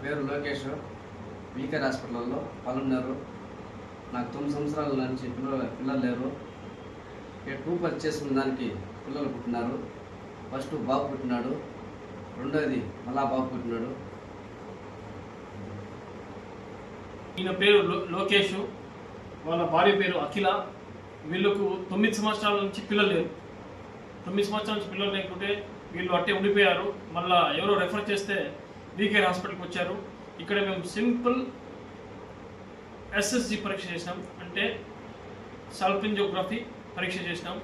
పేరు లోకేష్. వీకేర్ హాస్పిటల్లో పలున్నారు. నాకు 9 సంవత్సరాల నుంచి పిల్లలు లేరు. 2 పర్చేసుకున్న దానికి పిల్లలు పుట్టినారు. ఫస్ట్ బాబు పుట్టినాడు, రెండోది మళ్ళా బాబు పుట్టినాడు. ఈయన పేరు లోకేష్, వాళ్ళ భార్య పేరు అఖిల. వీళ్ళకు 9 సంవత్సరాల నుంచి పిల్లలు లేరు. 9 సంవత్సరాల నుంచి పిల్లలు లేకుంటే వీళ్ళు అట్టే ఉండిపోయారు. మళ్ళీ ఎవరో రెఫర్ చేస్తే వీకేర్ హాస్పిటల్కి వచ్చారు. ఇక్కడ మేము సింపుల్ SSG పరీక్ష చేసినాం, అంటే సాల్పింజోగ్రఫీ పరీక్ష చేసినాం.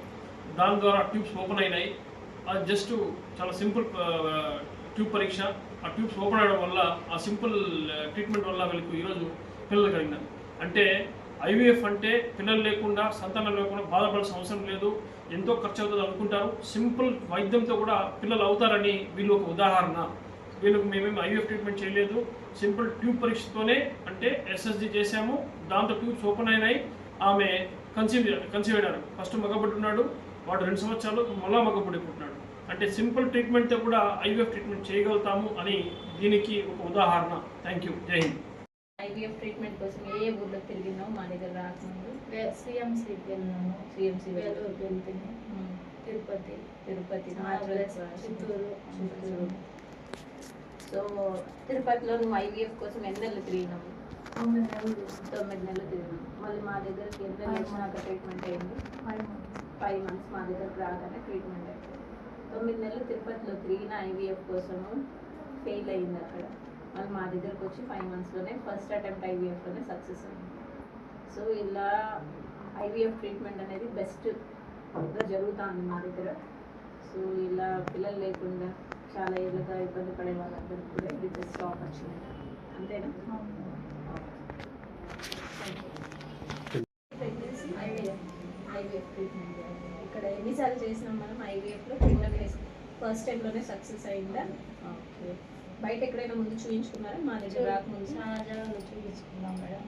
దాని ద్వారా ట్యూబ్స్ ఓపెన్ అయినాయి. అది జస్ట్ చాలా సింపుల్ ట్యూబ్ పరీక్ష. ఆ ట్యూబ్స్ ఓపెన్ అవ్వడం వల్ల, ఆ సింపుల్ ట్రీట్మెంట్ వల్ల వీళ్ళకి ఈరోజు పిల్లలు కలిగినారు. అంటే IVF అంటే పిల్లలు లేకుండా, సంతానం లేకుండా బాధపడాల్సిన అవసరం లేదు. ఎంతో ఖర్చు అవుతుంది అనుకుంటారు. సింపుల్ వైద్యంతో కూడా పిల్లలు అవుతారని వీళ్ళు ఒక ఉదాహరణ. వీళ్ళకి మేమేమి IVF ట్రీట్మెంట్ చేయలేదు. సింపుల్ ట్యూబ్ పరీక్షతోనే, అంటే SSG చేసాము. దాంతో ట్యూబ్స్ ఓపెన్ అయినాయి. ఆమె కన్సీవ్ అయినారు. ఫస్ట్ మగబడున్నాడు, వాడు 2 సంవత్సరాలు, మళ్ళా మగబడిపోతున్నాడు. అంటే సింపుల్ ట్రీట్మెంట్తో కూడా IVF ట్రీట్మెంట్ చేయగలుగుతాము అని దీనికి ఒక ఉదాహరణ. Thank you. జై హింద్. IVF ట్రీట్మెంట్ కోసం ఏ ఊర్లో తిరిగినావు? మా దగ్గర రాకముందు CMCకి వెళ్ళినాము, CMC వేలూరుకి వెళ్తున్నాము, తిరుపతి, చిత్తూరు. సో తిరుపతిలో నువ్వు IVF కోసం ఎన్ని నెలలు తిరిగినావు? 9 నెలలు. 9 నెలలు తిరిగినావు. మళ్ళీ మా దగ్గరికి ఎంత వచ్చినాక ట్రీట్మెంట్ అయింది? 5 months మా దగ్గరకు రాగానే ట్రీట్మెంట్ అయింది. 9 నెలలు తిరుపతిలో తిరిగిన IVF కోసము ఫెయిల్ అయింది అక్కడ. మళ్ళీ మా దగ్గరకు వచ్చి 5 monthsలోనే ఫస్ట్ అటెంప్ట్ IVFలోనే సక్సెస్ అయింది. సో ఇలా IVF ట్రీట్మెంట్ అనేది బెస్ట్గా జరుగుతుంది మా దగ్గర. సో ఇలా పిల్లలు లేకుండా చాలా ఏళ్ళుగా ఇబ్బంది పడే వాళ్ళందరికీ కూడా ఇది బెస్ట్ ఆపర్చునిటీ. అంతేనా? IVF ట్రీట్మెంట్ ఇక్కడ ఎన్నిసార్లు చేసినాం మనం IVFలో? ఫస్ట్ టైంలోనే సక్సెస్ అయిందా? ఓకే. బయట ఎక్కడైనా ముందు చూపించుకున్నారా? మా దగ్గర రాకముందు చాలా జాగాలో చూపించుకున్నాం మేడం.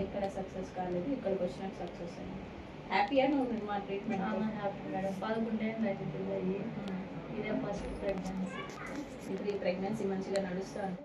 ఎక్కడ సక్సెస్ కాలేదు, ఇక్కడికి వచ్చినాక సక్సెస్ అయింది. హ్యాపీగానే ఉంది మా ట్రీట్మెంట్? Happy madam. 11 ఏళ్ళు అయితే పిల్లలు. ఇదే ఫస్ట్ ప్రెగ్నెన్సీ. ఇప్పుడు ఈ ప్రెగ్నెన్సీ మంచిగా నడుస్తుంది.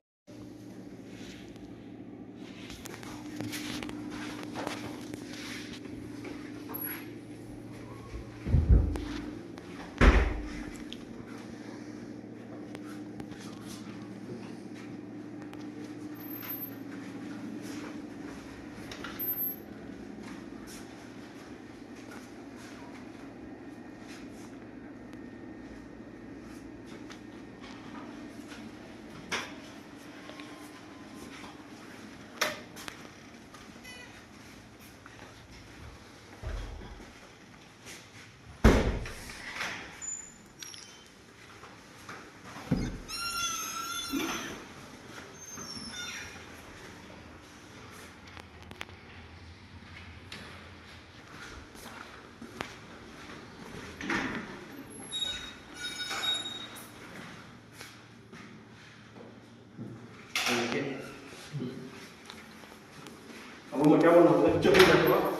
Kamu mau coba nonton? Coba